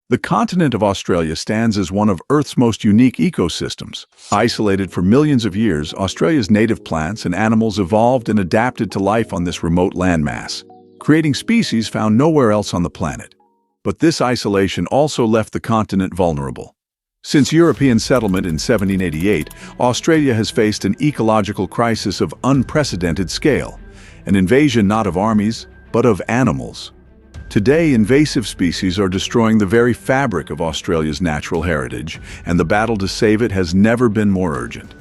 The continent of Australia stands as one of Earth's most unique ecosystems. Isolated for millions of years, Australia's native plants and animals evolved and adapted to life on this remote landmass, creating species found nowhere else on the planet. But this isolation also left the continent vulnerable. Since European settlement in 1788, Australia has faced an ecological crisis of unprecedented scale, an invasion not of armies, but of animals. Today, invasive species are destroying the very fabric of Australia's natural heritage, and the battle to save it has never been more urgent.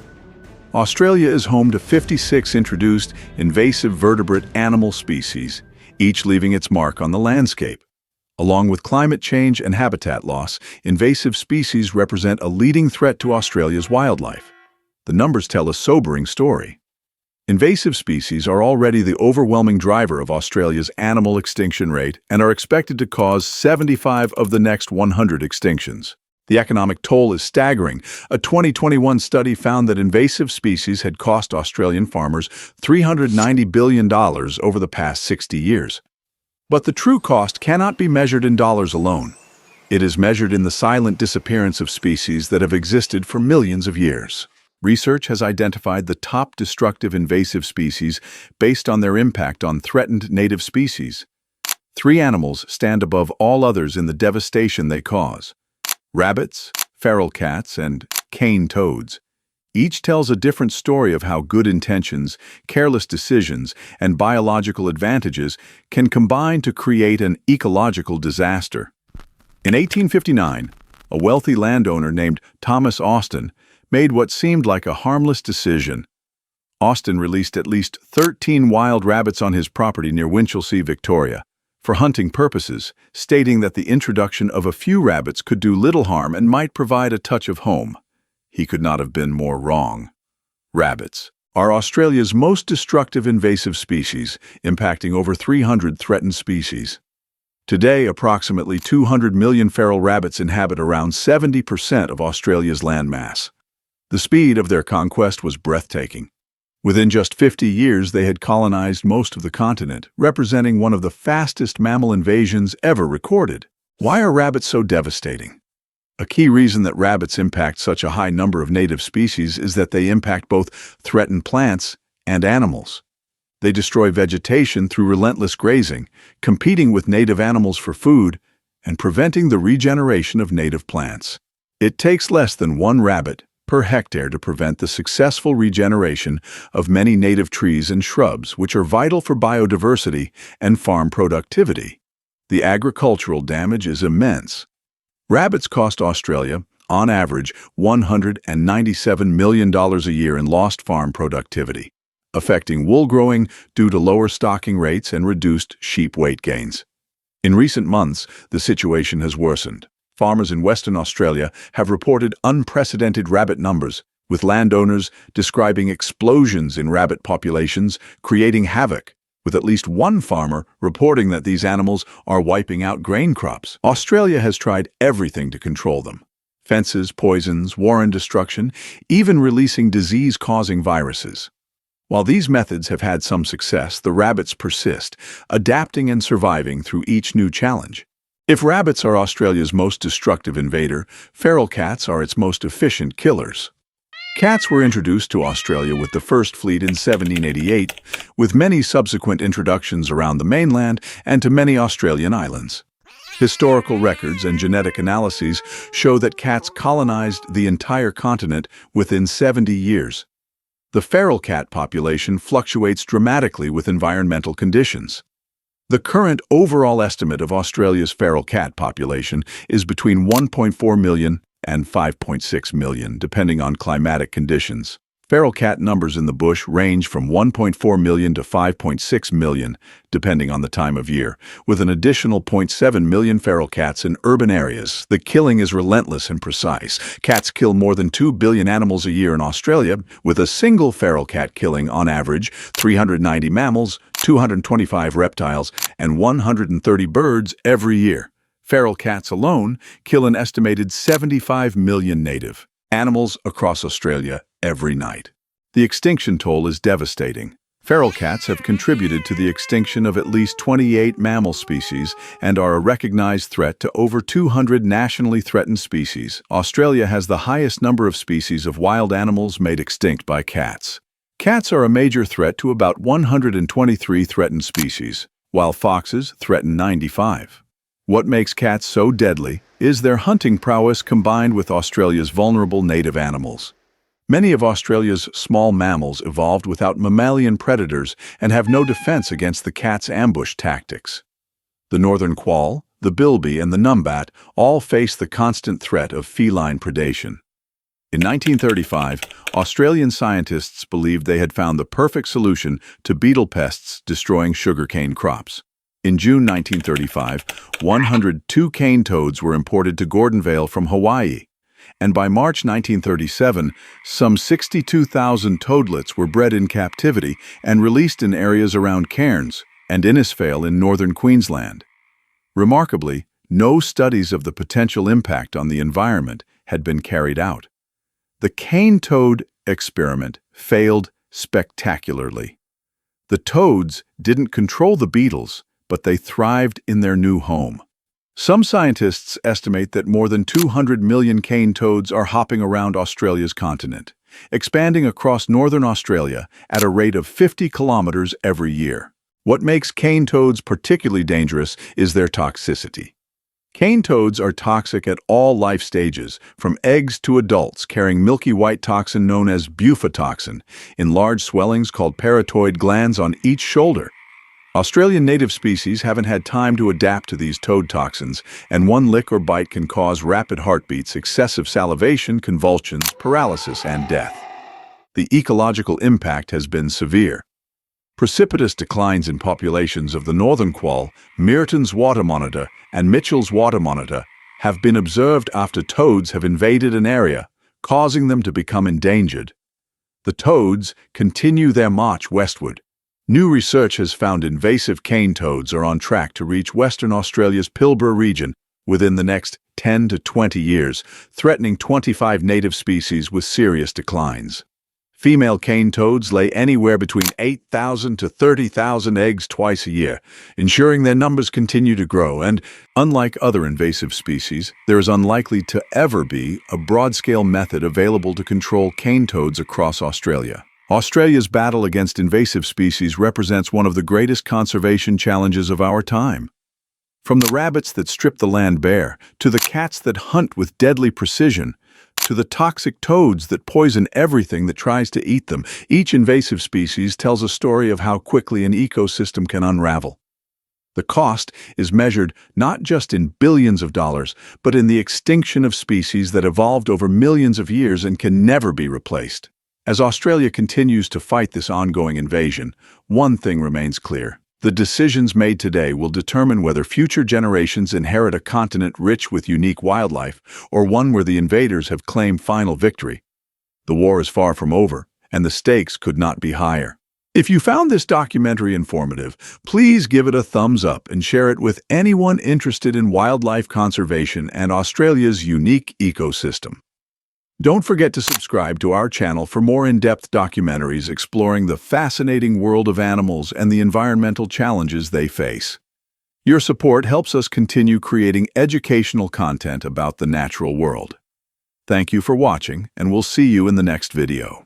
Australia is home to 56 introduced invasive vertebrate animal species, each leaving its mark on the landscape. Along with climate change and habitat loss, invasive species represent a leading threat to Australia's wildlife. The numbers tell a sobering story. Invasive species are already the overwhelming driver of Australia's animal extinction rate and are expected to cause 75 of the next 100 extinctions. The economic toll is staggering. A 2021 study found that invasive species had cost Australian farmers $390 billion over the past 60 years. But the true cost cannot be measured in dollars alone. It is measured in the silent disappearance of species that have existed for millions of years. Research has identified the top destructive invasive species based on their impact on threatened native species. Three animals stand above all others in the devastation they cause: rabbits, feral cats, and cane toads. Each tells a different story of how good intentions, careless decisions, and biological advantages can combine to create an ecological disaster. In 1859, a wealthy landowner named Thomas Austin made what seemed like a harmless decision. Austin released at least 13 wild rabbits on his property near Winchelsea, Victoria, for hunting purposes, stating that the introduction of a few rabbits could do little harm and might provide a touch of home. He could not have been more wrong. Rabbits are Australia's most destructive invasive species, impacting over 300 threatened species. Today, approximately 200 million feral rabbits inhabit around 70% of Australia's landmass. The speed of their conquest was breathtaking. Within just 50 years, they had colonized most of the continent, representing one of the fastest mammal invasions ever recorded. Why are rabbits so devastating? A key reason that rabbits impact such a high number of native species is that they impact both threatened plants and animals. They destroy vegetation through relentless grazing, competing with native animals for food, and preventing the regeneration of native plants. It takes less than one rabbit per hectare to prevent the successful regeneration of many native trees and shrubs, which are vital for biodiversity and farm productivity. The agricultural damage is immense. Rabbits cost Australia, on average, $197 million a year in lost farm productivity, affecting wool growing due to lower stocking rates and reduced sheep weight gains. In recent months, the situation has worsened. Farmers in Western Australia have reported unprecedented rabbit numbers, with landowners describing explosions in rabbit populations creating havoc, with at least one farmer reporting that these animals are wiping out grain crops. Australia has tried everything to control them: fences, poisons, warren destruction, even releasing disease-causing viruses. While these methods have had some success, the rabbits persist, adapting and surviving through each new challenge. If rabbits are Australia's most destructive invader, feral cats are its most efficient killers. Cats were introduced to Australia with the first fleet in 1788, with many subsequent introductions around the mainland and to many Australian islands. Historical records and genetic analyses show that cats colonized the entire continent within 70 years. The feral cat population fluctuates dramatically with environmental conditions. The current overall estimate of Australia's feral cat population is between 1.4 million and 5.6 million, depending on climatic conditions. Feral cat numbers in the bush range from 1.4 million to 5.6 million, depending on the time of year, with an additional 0.7 million feral cats in urban areas. The killing is relentless and precise. Cats kill more than 2 billion animals a year in Australia, with a single feral cat killing, on average, 390 mammals, 225 reptiles, and 130 birds every year. Feral cats alone kill an estimated 75 million native animals across Australia every night. The extinction toll is devastating. Feral cats have contributed to the extinction of at least 28 mammal species and are a recognized threat to over 200 nationally threatened species. Australia has the highest number of species of wild animals made extinct by cats. Cats are a major threat to about 123 threatened species, while foxes threaten 95. What makes cats so deadly is their hunting prowess combined with Australia's vulnerable native animals. Many of Australia's small mammals evolved without mammalian predators and have no defense against the cat's ambush tactics. The northern quoll, the bilby, and the numbat all face the constant threat of feline predation. In 1935, Australian scientists believed they had found the perfect solution to beetle pests destroying sugarcane crops. In June 1935, 102 cane toads were imported to Gordonvale from Hawaii. And by March 1937, some 62,000 toadlets were bred in captivity and released in areas around Cairns and Innisfail in northern Queensland. Remarkably, no studies of the potential impact on the environment had been carried out. The cane toad experiment failed spectacularly. The toads didn't control the beetles, but they thrived in their new home. Some scientists estimate that more than 200 million cane toads are hopping around Australia's continent, expanding across northern Australia at a rate of 50 kilometers every year. What makes cane toads particularly dangerous is their toxicity. Cane toads are toxic at all life stages, from eggs to adults, carrying milky white toxin known as bufatoxin in large swellings called parotid glands on each shoulder. Australian native species haven't had time to adapt to these toad toxins, and one lick or bite can cause rapid heartbeats, excessive salivation, convulsions, paralysis, and death. The ecological impact has been severe. Precipitous declines in populations of the northern quoll, Merton's water monitor, and Mitchell's water monitor have been observed after toads have invaded an area, causing them to become endangered. The toads continue their march westward. New research has found invasive cane toads are on track to reach Western Australia's Pilbara region within the next 10 to 20 years, threatening 25 native species with serious declines. Female cane toads lay anywhere between 8,000 to 30,000 eggs twice a year, ensuring their numbers continue to grow, and, unlike other invasive species, there is unlikely to ever be a broad-scale method available to control cane toads across Australia. Australia's battle against invasive species represents one of the greatest conservation challenges of our time. From the rabbits that strip the land bare, to the cats that hunt with deadly precision, to the toxic toads that poison everything that tries to eat them, each invasive species tells a story of how quickly an ecosystem can unravel. The cost is measured not just in billions of dollars, but in the extinction of species that evolved over millions of years and can never be replaced. As Australia continues to fight this ongoing invasion, one thing remains clear. The decisions made today will determine whether future generations inherit a continent rich with unique wildlife or one where the invaders have claimed final victory. The war is far from over, and the stakes could not be higher. If you found this documentary informative, please give it a thumbs up and share it with anyone interested in wildlife conservation and Australia's unique ecosystem. Don't forget to subscribe to our channel for more in-depth documentaries exploring the fascinating world of animals and the environmental challenges they face. Your support helps us continue creating educational content about the natural world. Thank you for watching, and we'll see you in the next video.